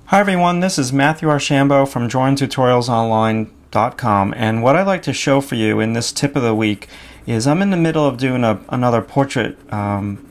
Hi everyone, this is Matthew Archambault from DrawingTutorialsOnline.com, and what I'd like to show for you in this tip of the week is I'm in the middle of doing another portrait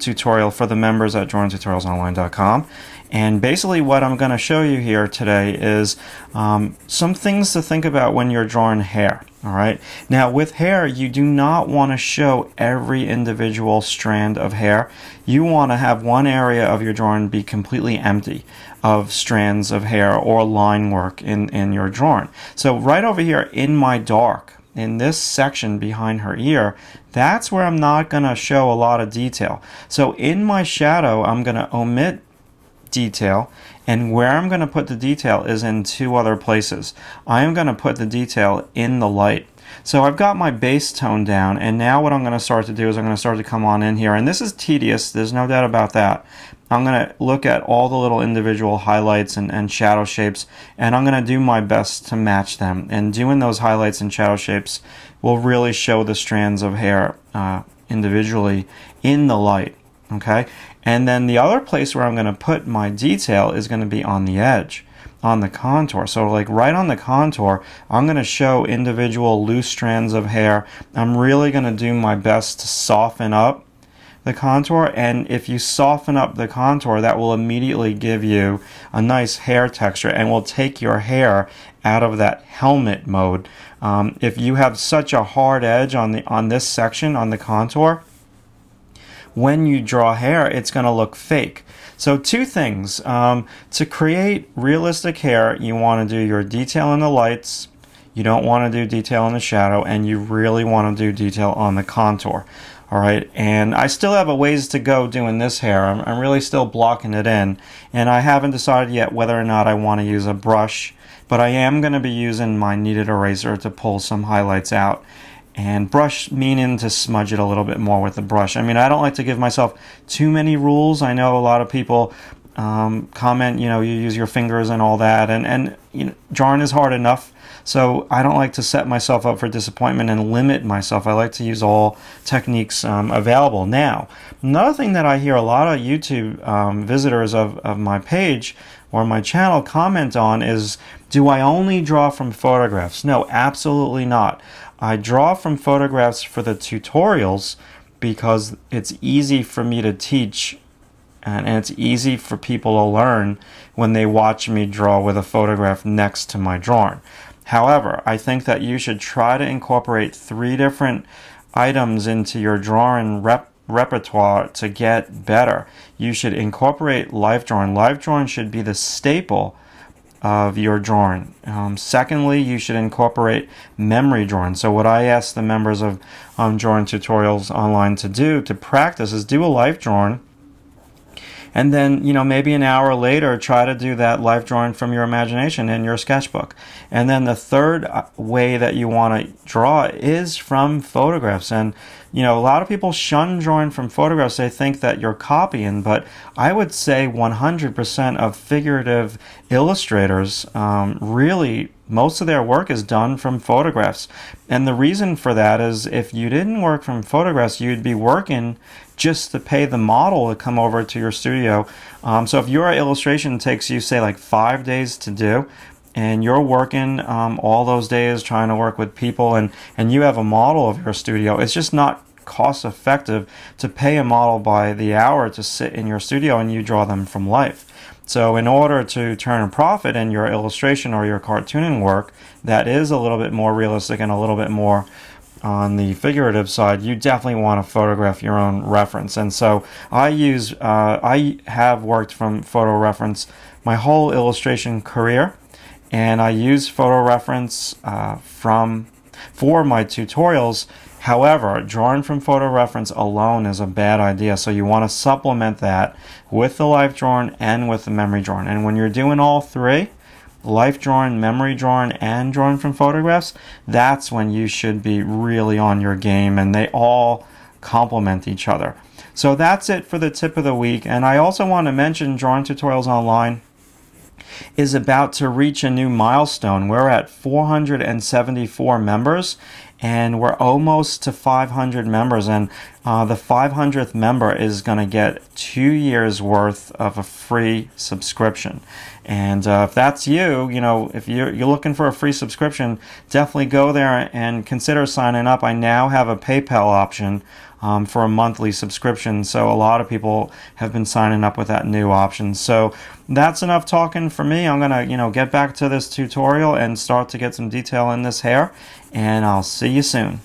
tutorial for the members at DrawingTutorialsOnline.com, and basically what I'm going to show you here today is some things to think about when you're drawing hair. Alright, now with hair you do not want to show every individual strand of hair. You want to have one area of your drawing be completely empty of strands of hair or line work in your drawing. So right over here in my dark, in this section behind her ear, that's where I'm not going to show a lot of detail. So in my shadow I'm going to omit detail, and where I'm going to put the detail is in two other places. I am going to put the detail in the light. So I've got my base tone down, and now what I'm going to start to do is I'm going to start to come on in here, and this is tedious, there's no doubt about that. I'm going to look at all the little individual highlights and shadow shapes, and I'm going to do my best to match them, and doing those highlights and shadow shapes will really show the strands of hair individually in the light. Okay, and then the other place where I'm going to put my detail is going to be on the edge, on the contour. So like right on the contour, I'm going to show individual loose strands of hair. I'm really going to do my best to soften up the contour, and if you soften up the contour, that will immediately give you a nice hair texture and will take your hair out of that helmet mode. If you have such a hard edge on this section, on the contour, when you draw hair, it's going to look fake. So two things. To create realistic hair, you want to do your detail in the lights, you don't want to do detail in the shadow, and you really want to do detail on the contour. Alright, and I still have a ways to go doing this hair. I'm really still blocking it in, and I haven't decided yet whether or not I want to use a brush, but I am going to be using my kneaded eraser to pull some highlights out. And brush, meaning to smudge it a little bit more with the brush. I mean, I don't like to give myself too many rules. I know a lot of people comment, you know, you use your fingers and all that, and you know, drawing is hard enough. So I don't like to set myself up for disappointment and limit myself. I like to use all techniques available. Now, another thing that I hear a lot of YouTube visitors of my page or my channel comment on is, do I only draw from photographs? No, absolutely not. I draw from photographs for the tutorials because it's easy for me to teach, and it's easy for people to learn when they watch me draw with a photograph next to my drawing. However, I think that you should try to incorporate 3 different items into your drawing repertoire to get better. You should incorporate life drawing. Life drawing should be the staple of your drawing. Secondly, you should incorporate memory drawing. So what I ask the members of Drawing Tutorials Online to do, to practice, is do a life drawing, and then, you know, maybe an hour later try to do that life drawing from your imagination in your sketchbook. And then the third way that you want to draw is from photographs. And you know, a lot of people shun drawing from photographs. They think that you're copying, but I would say 100% of figurative illustrators, really most of their work is done from photographs. And the reason for that is, if you didn't work from photographs, you'd be working just to pay the model to come over to your studio. So if your illustration takes you, say, like 5 days to do, and you're working all those days trying to work with people, and you have a model of your studio, it's just not cost effective to pay a model by the hour to sit in your studio and you draw them from life. So in order to turn a profit in your illustration or your cartooning work that is a little bit more realistic and a little bit more on the figurative side, you definitely want to photograph your own reference. And so I have worked from photo reference my whole illustration career, and I use photo reference for my tutorials. However, drawing from photo reference alone is a bad idea, so you want to supplement that with the life drawing and with the memory drawing. And when you're doing all 3, life drawing, memory drawing, and drawing from photographs, that's when you should be really on your game, and they all complement each other. So that's it for the tip of the week. And I also want to mention Drawing Tutorials Online is about to reach a new milestone. We're at 474 members, and we're almost to 500 members, and the 500th member is going to get 2 years worth of a free subscription. And if that's you, if you're looking for a free subscription, definitely go there and consider signing up. I now have a PayPal option for a monthly subscription, so a lot of people have been signing up with that new option. So that's enough talking for me. I'm gonna get back to this tutorial and start to get some detail in this hair, and I'll see you soon.